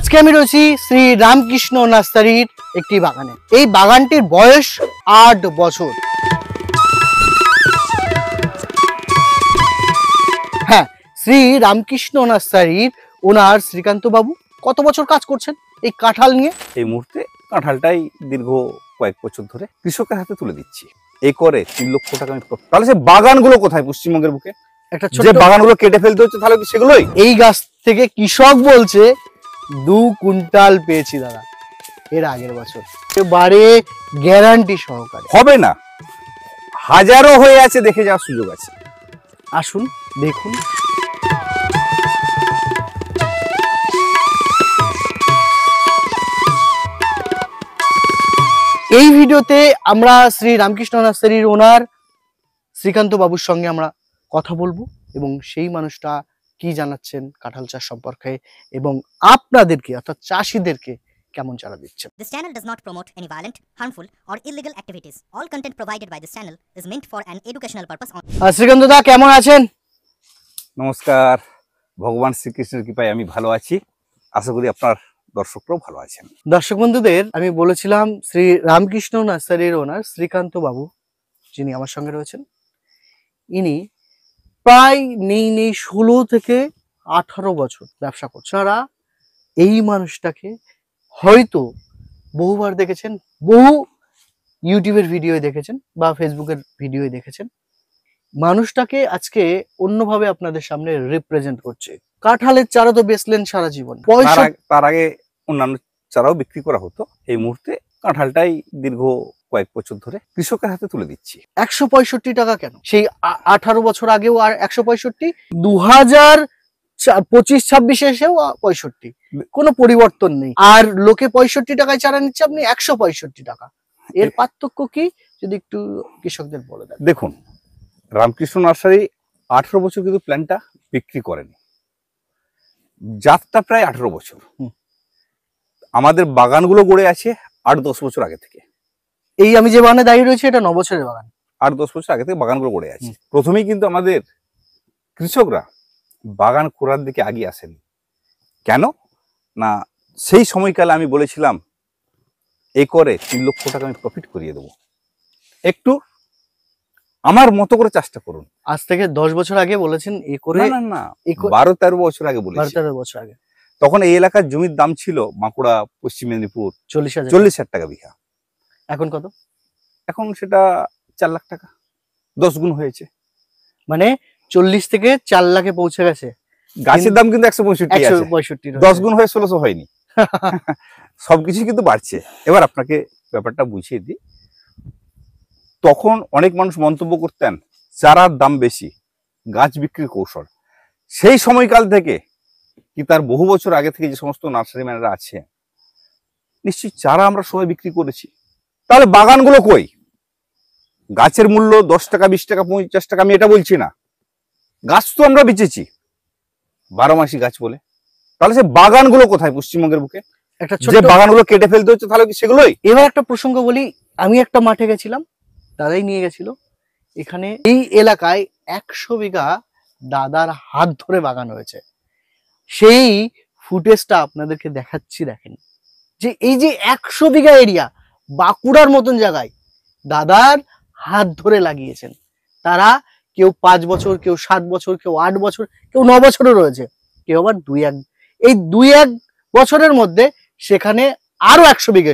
আজকে আমি রয়েছি শ্রী রামকৃষ্ণ নার্সারির একটি বাগানে। এই বাগানটির বয়স ৮ বছর। হ্যাঁ, শ্রী রামকৃষ্ণ নার্সারির ওনার শ্রীকান্ত বাবু কত বছর কাজ করছেন এই কাঁঠাল নিয়ে? এই মুহূর্তে কাঁঠালটাই দীর্ঘ কয়েক বছর ধরে কৃষকের হাতে তুলে দিচ্ছি। এই করে ৩ লক্ষ টাকা আমি। তাহলে সে বাগানগুলো কোথায় পশ্চিমবঙ্গের বুকে? একটা যে বাগানগুলো কেটে ফেলতে হচ্ছে তাহলে কি সেগুলোই? এই গাছ থেকে কৃষক বলছে 2 কুইন্টাল পেয়েছি দাদা এর আগের বছর। এবারে গ্যারান্টি সহকারে হবে না, হাজারো হয়ে আছে, দেখে যাওয়ার সুযোগ আছে। আসুন দেখুন। এই ভিডিওতে আমরা শ্রী রামকৃষ্ণ নার্সারির ওনার শ্রীকান্ত বাবুর সঙ্গে আমরা কথা বলবো এবং সেই মানুষটা কি জানাচ্ছেন কাঁঠাল চাষ সম্পর্কে এবং আপনাদেরকে অর্থাৎ চাষীদেরকে কেমন চারা দিচ্ছেন। This channel does not promote any violent, harmful or illegal activities. All content provided by this channel is meant for an educational purpose only. Srikanta দা কেমন আছেন? নমস্কার, ভগবান শ্রীকৃষ্ণের কৃপায় আমি ভালো আছি। আশা করি আপনার দর্শকরাও ভালো আছেন। দর্শক বন্ধুদের আমি বলেছিলাম শ্রী রামকৃষ্ণ নার্সারির ওনার শ্রীকান্ত বাবু যিনি আমার সঙ্গে রয়েছেন, ইনি প্রায় নেই 16 থেকে 18 বছর ব্যবসা করছেন। আপনারা এই মানুষটাকে হয়তো বহুবার দেখেছেন, বহু ইউটিউবের ভিডিও দেখেছেন বা ফেসবুকের ভিডিও দেখেছেন। মানুষটাকে আজকে অন্যভাবে আপনাদের সামনে রিপ্রেজেন্ট করছে। কাঁঠালের চারা তো বেচলেন সারা জীবন, তার আগে অন্যান্য চারাও বিক্রি করা হতো। এই মুহূর্তে কাঁঠালটাই দীর্ঘ কয়েক বছর ধরে কৃষকের হাতে তুলে দিচ্ছি। 165 টাকা কেন? সেই 18 বছর আগেও আর 165, 2025-26 এসেও 65, কোনো পরিবর্তন নেই। আর লোকে 65 টাকায় চারা নিচ্ছে, আপনি 165 টাকা। এর পার্থক্য কি যদি একটু কৃষকদের বলে দেন। দেখুন, রামকৃষ্ণ নার্সারি 18 বছর কিন্তু প্ল্যানটা বিক্রি করেনি, জাতটা প্রায় 18 বছর। আমাদের বাগানগুলো গড়ে আছে 8-10 বছর আগে থেকে। এই আমি যে বাগানে দাঁড়িয়ে রয়েছে এটা 9 বছরের বাগান। 8-10 বছর আগে থেকে বাগানগুলো গড়ে আছে। প্রথমেই কিন্তু আমাদের কৃষকরা বাগান করার দিকে এগিয়ে আসেনি। কেন না, সেই সময়কালে আমি বলেছিলাম এই করে 3 লক্ষ টাকা আমি প্রফিট করিয়ে দেবো, একটু আমার মতো করে চাষটা করুন। আজ থেকে 10 বছর আগে বলেছেন এ করে? না, 12-13 বছর আগে বলেছি। 12-13 বছর আগে। তখন এই এলাকার জমির দাম ছিল বাঁকুড়া, পশ্চিম মেদিনীপুর 40,000 টাকা বিঘা। এখন কত? এখন সেটা 4 লাখ টাকা, 10 গুণ হয়েছে। মানে 40 থেকে 4 লাখে পৌঁছে গেছে। গাছের দাম কিন্তু 165, 10 গুণ হয়ে 1600 হয়নি। সবকিছু কিন্তু বাড়ছে। এবার আপনাকে ব্যাপারটা বুঝিয়ে দিই। তখন অনেক মানুষ মন্তব্য করতেন চারার দাম বেশি, গাছ বিক্রির কৌশল। সেই সময়কাল থেকে কি তার বহু বছর আগে থেকে যে সমস্ত নার্সারি ম্যানেরা আছে, নিশ্চয়ই চারা আমরা সবাই বিক্রি করেছি। তাহলে বাগানগুলো কই? গাছের মূল্য 10 টাকা, 20 টাকা, 50 টাকা, আমি এটা বলছি না। গাছ তো আমরা বেচেছি 12 মাসি গাছ বলে। তাহলে সে বাগানগুলো কোথায় পশ্চিমবঙ্গের বুকে? যে বাগানগুলো কেটে ফেলতে হচ্ছে তাহলে কি সেগুলোই? এবার একটা প্রসঙ্গ বলি। আমি একটা মাঠে গেছিলাম, দাদাই নিয়ে গেছিল। এখানে এই এলাকায় 100 বিঘা দাদার হাত ধরে বাগান হয়েছে। সেই ফুটেজটা আপনাদেরকে দেখাচ্ছি, দেখেন যে এই যে 100 বিঘা এরিয়া বাঁকুড়ার মতন জায়গায় দাদার হাত ধরে লাগিয়েছেন। তারা কেউ 5 বছর, কেউ 7 বছর, কেউ 8 বছর, কেউ 9 বছরও রয়েছে, কেউ আবার 2-1 বছরের মধ্যে সেখানে আরো 100 বিঘে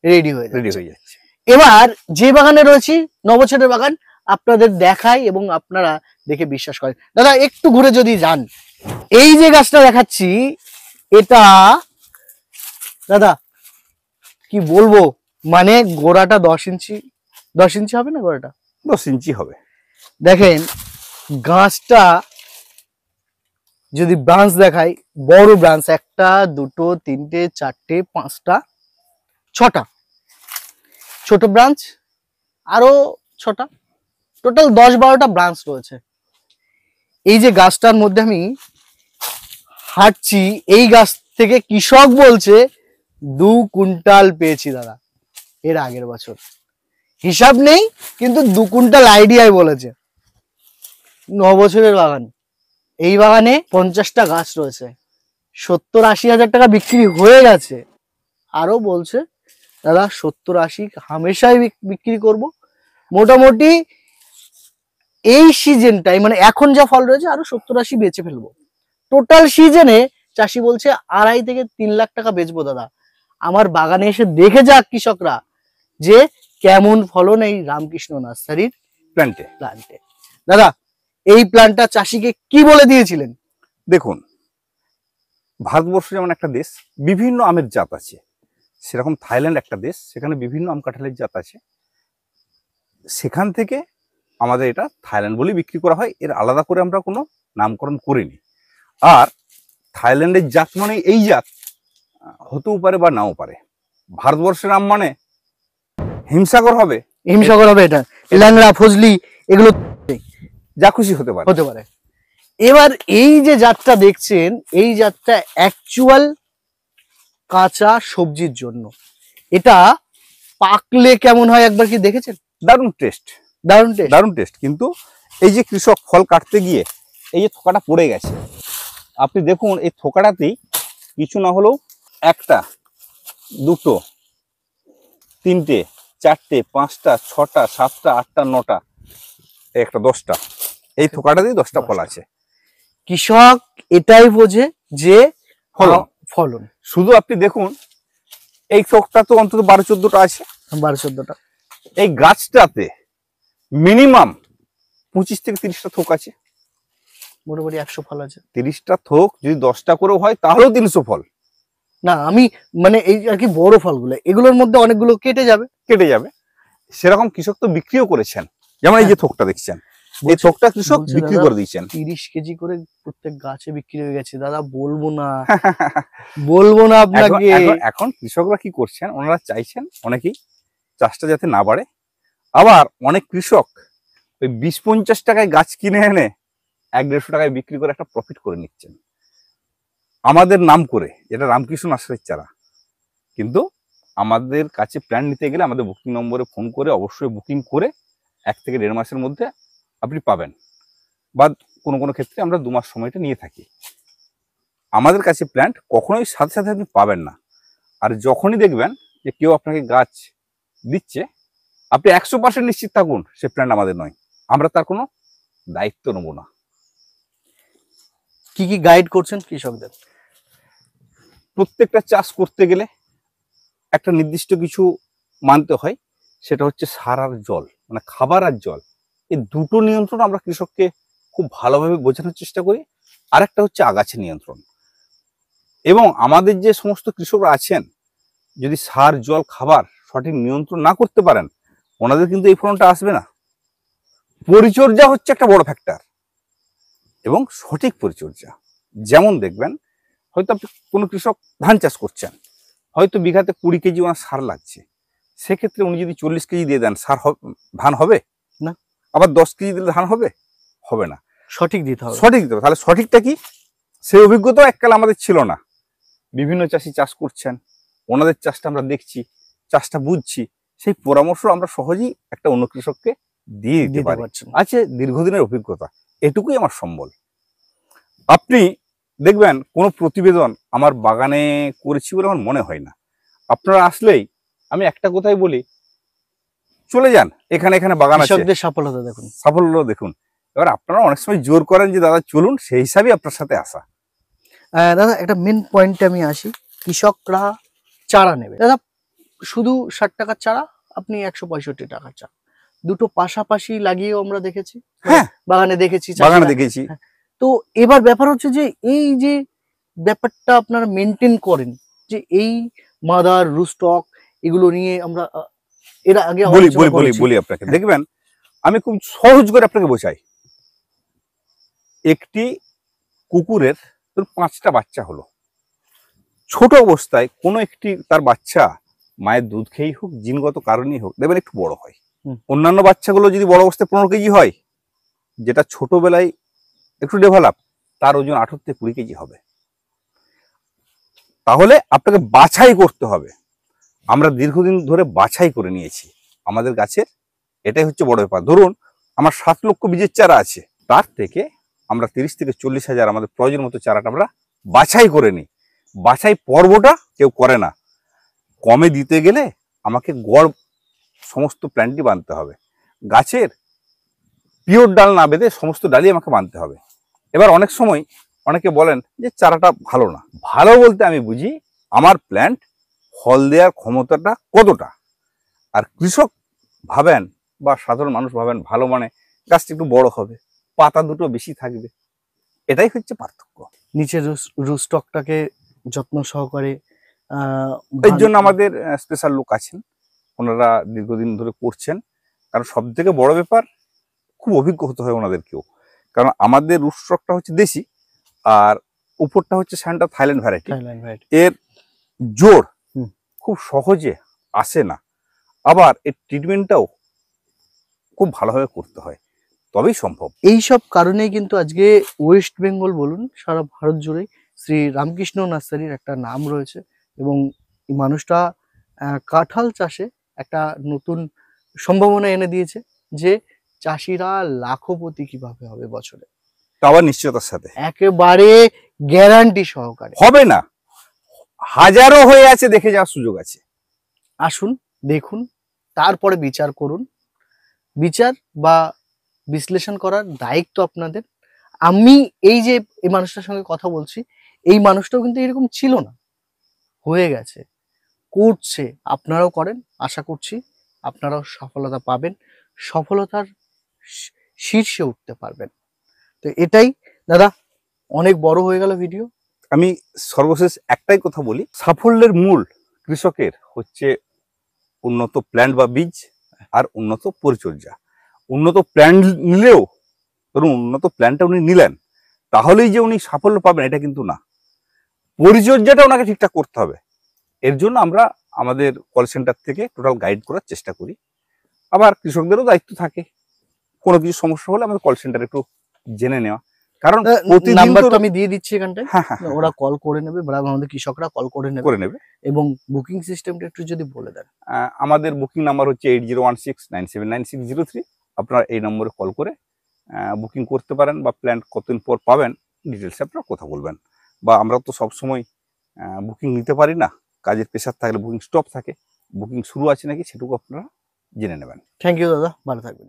রেডি হয়ে যাচ্ছে। এবার যে বাগানে রয়েছি 9 বছরের বাগান আপনাদের দেখাই এবং আপনারা দেখে বিশ্বাস করেন। দাদা একটু ঘুরে যদি যান, এই যে গাছটা দেখাচ্ছি এটা দাদা কি বলবো, মানে গোড়াটা 10 ইঞ্চি হবে না? গোড়াটা 10 ইঞ্চি হবে। দেখেন গাছটা যদি ব্রাঞ্চ দেখাই, বড় ব্রাঞ্চ 1টা 2টো 3টে 4টে 5টা 6টা, ছোট ব্রাঞ্চ আরো 6টা, টোটাল 10-12টা ব্রাঞ্চ রয়েছে। এই যে গাছটার মধ্যে আমি হাঁটছি, এই গাছ থেকে কৃষক বলছে 2 কুইন্টাল পেয়েছি দাদা এর আগের বছর। হিসাব নেই কিন্তু 2 কুইন্টাল আইডিয়ায় বলেছে। 9 বছরের বাগান। এই বাগানে 50টা গাছ রয়েছে। 70-80 হাজার টাকা বিক্রি হয়ে গেছে, আরো বলছে দাদা 70-80 হামেশাই বিক্রি করব। মোটামুটি এই সিজনটাই মানে এখন যা ফল রয়েছে আরো 70-80 বেচে ফেলবো। টোটাল সিজনে চাষি বলছে 2.5 থেকে 3 লাখ টাকা বেচবো দাদা। আমার বাগানে এসে দেখে যাক কৃষকরা যে কেমন ফলন এই রামকৃষ্ণ নার্সারির প্ল্যান্টে। দাদা এই প্ল্যান্টটা চাষিকে কি বলে দিয়েছিলেন? দেখুন, ভারতবর্ষ যেমন একটা দেশ, বিভিন্ন আমের জাত আছে, সেরকম থাইল্যান্ড একটা দেশ, সেখানে বিভিন্ন আম কাঁঠালের জাত আছে। সেখান থেকে আমাদের এটা থাইল্যান্ড বলে বিক্রি করা হয়, এর আলাদা করে আমরা কোনো নামকরণ করিনি। আর থাইল্যান্ডের জাত মানে এই জাত হতেও পারে বা নাও পারে। ভারতবর্ষের আম মানে হিমসাগর হবে, এটা ল্যাংড়া ফজলি এগুলো যা খুশি হতে পারে। এবার এই যে জাতটা দেখছেন, এই জাতটা অ্যাকচুয়াল কাঁচা সবজির জন্য। এটা পাকলে কেমন হয় একবার কি দেখেছেন? দারুণ টেস্ট। কিন্তু এই যে কৃষক ফল কাটতে গিয়ে এই যে থোকাটা পড়ে গেছে, আপনি দেখুন এই থোকাটাতেই কিছু না হলেও 1টা 2টো 3টে 4টে 5টা 6টা 7টা 8টা 9টা 1টা 10টা, এই থোকাটাতেই 10টা ফল আছে। কৃষক এটাই বোঝে যে ফলন। শুধু আপনি দেখুন এই থোকটা তো অন্তত 12-14টা আছে। 12-14টা। এই গাছটাতে মিনিমাম 25 থেকে 30টা থোক আছে। মোটামুটি 100 ফল আছে। 30টা থোক যদি 10টা করেও হয় তাহলেও 300 ফল। না আমি মানে এই আর কি বড় ফলগুলো, এগুলোর মধ্যে অনেকগুলো কেটে যাবে। সেরকম কৃষক তো বিক্রিও করেছেন, যেমন এই যে থোকটা দেখছেন, এই থোকটা কৃষক বিক্রি করে দিয়েছেন। 30 কেজি করে প্রত্যেক গাছে বিক্রি হয়ে গেছে দাদা। বলবো না আপনাকে। এখন কৃষকরা কি করছেন, ওনারা চাইছেন অনেকেই চাষটা যাতে না বাড়ে। আবার অনেক কৃষক ওই 20-50 টাকায় গাছ কিনে এনে 100-150 টাকায় বিক্রি করে একটা প্রফিট করে নিচ্ছেন আমাদের নাম করে, এটা রামকৃষ্ণ নার্সারির চারা। কিন্তু আমাদের কাছে প্ল্যান নিতে গেলে আমাদের বুকিং নম্বরে ফোন করে অবশ্যই বুকিং করে 1 থেকে 1.5 মাসের মধ্যে আপনি পাবেন, বা কোনো ক্ষেত্রে আমরা 2 মাস সময়টা নিয়ে থাকি। আমাদের কাছে প্ল্যান্ট কখনোই সাথে সাথে আপনি পাবেন না। আর যখনই দেখবেন যে কেউ আপনাকে গাছ দিচ্ছে, আপনি 100% নিশ্চিত থাকুন সে প্ল্যান্ট আমাদের নয়, আমরা তার কোনো দায়িত্ব নেব না। কি গাইড করছেন কৃষকদের? প্রত্যেকটা চাষ করতে গেলে একটা নির্দিষ্ট কিছু মানতে হয়, সেটা হচ্ছে সার আর জল, মানে খাবার আর জল। এই দুটো নিয়ন্ত্রণ আমরা কৃষককে খুব ভালোভাবে বোঝানোর চেষ্টা করি। আর একটা হচ্ছে আগাছা নিয়ন্ত্রণ। এবং আমাদের যে সমস্ত কৃষকরা আছেন, যদি সার জল খাবার সঠিক নিয়ন্ত্রণ না করতে পারেন, ওনাদের কিন্তু এই ফলনটা আসবে না। পরিচর্যা হচ্ছে একটা বড় ফ্যাক্টর, এবং সঠিক পরিচর্যা। যেমন দেখবেন, হয়তো আপনি কোনো কৃষক ধান চাষ করছেন, হয়তো বিঘাতে 20 কেজি ওনার সার লাগছে, সেক্ষেত্রে উনি যদি 40 কেজি দিয়ে দেন, ধান হবে না। আবার 10 কেজি দিলে ধান হবে না। সঠিক দিতে হবে। তাহলে সঠিকটা কি? সেই অভিজ্ঞতা এককাল আমাদের ছিল না। বিভিন্ন চাষি চাষ করছেন, ওনাদের চাষটা আমরা দেখছি, চাষটা বুঝছি, সেই পরামর্শ আমরা সহজেই একটা অন্য কৃষককে দিয়ে দিতে পারি। আছে দীর্ঘদিনের অভিজ্ঞতা, এটুকুই আমার সম্বল। আপনি দেখবেন কোনো প্রতিবেদন আমার বাগানে করেছি বলে আমার মনে হয় না। আপনারা আসলেই আমি একটা কথাই বলি, চলে যান, এখানে বাগান আছে, সাফল্য দেখুন। এবার আপনারা অনেক সময় জোর করেন যে দাদা চলুন, সেই হিসাবে আপনার সাথে আসা। দাদা একটা মেন পয়েন্টে আমি আসি, কৃষকরা চারা নেবে দাদা, শুধু 60 টাকার চারা আপনি 165 টাকার চারা, দুটো পাশাপাশি লাগিয়েও আমরা দেখেছি। হ্যাঁ, বাগানে দেখেছি। তো এবার ব্যাপার হচ্ছে যে এই যে ব্যাপারটা আপনারা মেনটেন করেন, যে এই মাদার রুস্টক এগুলো নিয়ে আমরা এর আগে বলি আপনাকে। দেখবেন আমি খুব সহজ করে আপনাকে বোঝাই। একটি কুকুরের 5টা বাচ্চা হলো, ছোট অবস্থায় কোনো একটি তার বাচ্চা মায়ের দুধ খেয়েই হোক, জিনগত কারণেই হোক, দেখবেন একটু বড় হয়। অন্যান্য বাচ্চাগুলো যদি বড় অবস্থায় 15 কেজি হয়, যেটা ছোটবেলায় একটু ডেভেলপ, তার ওজন 18 থেকে 20 কেজি হবে। তাহলে আপনাকে বাছাই করতে হবে। আমরা দীর্ঘদিন ধরে বাছাই করে নিয়েছি আমাদের গাছের, এটাই হচ্ছে বড় ব্যাপার। ধরুন আমার 7 লক্ষ বীজের চারা আছে, তার থেকে আমরা 30 থেকে 40 হাজার আমাদের প্রয়োজন মতো চারাটা আমরা বাছাই করে নিই। বাছাই পর্বটা কেউ করে না। কমে দিতে গেলে আমাকে গড় সমস্ত প্ল্যান্টই বাঁধতে হবে। গাছের পিওর ডাল না বেঁধে সমস্ত ডালই আমাকে বাঁধতে হবে। এবার অনেক সময় অনেকে বলেন যে চারাটা ভালো না। ভালো বলতে আমি বুঝি আমার প্ল্যান্ট ফল দেওয়ার ক্ষমতাটা কতটা। আর কৃষক ভাবেন বা সাধারণ মানুষ ভাবেন ভালো মানে গাছটা একটু বড় হবে, পাতা দুটো বেশি থাকবে, এটাই হচ্ছে পার্থক্য। নিচের রুস্টকটাকে যত্ন সহকারে এর জন্য আমাদের স্পেশাল লোক আছেন, ওনারা দীর্ঘদিন ধরে করছেন। কারণ সব থেকে বড় ব্যাপার খুব অভিজ্ঞ হতে হয় ওনাদেরকেও। কারণ আমাদের রুটস্টকটা হচ্ছে দেশি, আর উপরটা হচ্ছে স্যান্ডা থাইল্যান্ড ভ্যারাইটি। এর জোর খুব সহজে আসে না, আবার এর ট্রিটমেন্টটাও খুব ভালোভাবে করতে হয়, তবেই সম্ভব। এই সব কারণেই কিন্তু আজকে ওয়েস্ট বেঙ্গল বলুন সারা ভারত জুড়েই শ্রী রামকৃষ্ণ নার্সারির একটা নাম রয়েছে, এবং এই মানুষটা কাঁঠাল চাষে একটা নতুন সম্ভাবনা এনে দিয়েছে যে চাষিরা লাখপতি কিভাবে হবে বছরে, তা আবার নিশ্চয়তার সাথে, একেবারে গ্যারান্টি সহকারে। হবে না, হাজারো হয়ে আছে, দেখে যাওয়ার সুযোগ আছে। আসুন দেখুন, তারপরে বিচার করুন। বিচার বা বিশ্লেষণ করার দায়িত্ব আপনাদের। আমি এই যে এই মানুষটার সঙ্গে কথা বলছি, এই মানুষটাও কিন্তু এরকম ছিল না, হয়ে গেছে, করছে। আপনারাও করেন, আশা করছি আপনারাও সফলতা পাবেন, সফলতার শীর্ষে উঠতে পারবেন। তো এটাই দাদা, অনেক বড় হয়ে গেল ভিডিও। আমি সর্বশেষ একটাই কথা বলি, সাফল্যের মূল কৃষকের হচ্ছে উন্নত প্ল্যান্ট বা বীজ আর উন্নত পরিচর্যা। উন্নত প্ল্যান্ট নিলেও, ধরুন উন্নত প্ল্যান্টটা উনি নিলেন, তাহলেই যে উনি সাফল্য পাবেন এটা কিন্তু না। পরিচর্যাটা ওনাকে ঠিকঠাক করতে হবে। এর জন্য আমরা আমাদের কল সেন্টার থেকে টোটাল গাইড করার চেষ্টা করি। আবার কৃষকদেরও দায়িত্ব থাকে, কোনো কিছু সমস্যা হলে আমাদের কল সেন্টার একটু জেনে নেওয়া। কারণ নাম্বারটা আমি দিয়ে দিচ্ছি এখানটায়, হ্যাঁ, ওরা কল করে নেবে, আমাদের কৃষকরা কল করে নেবে। এবং বুকিং সিস্টেমটা একটু যদি বলে দেন। আমাদের বুকিং নাম্বার হচ্ছে 8016979603। আপনারা এই নম্বরে কল করে বুকিং করতে পারেন, বা প্ল্যান কতদিন পর পাবেন ডিটেলসে আপনারা কথা বলবেন। বা আমরা তো সবসময় বুকিং নিতে পারি না, কাজের প্রেশার থাকলে বুকিং স্টপ থাকে, বুকিং শুরু আছে নাকি সেটুকু আপনারা জেনে নেবেন। থ্যাংক ইউ দাদা, ভালো থাকবেন।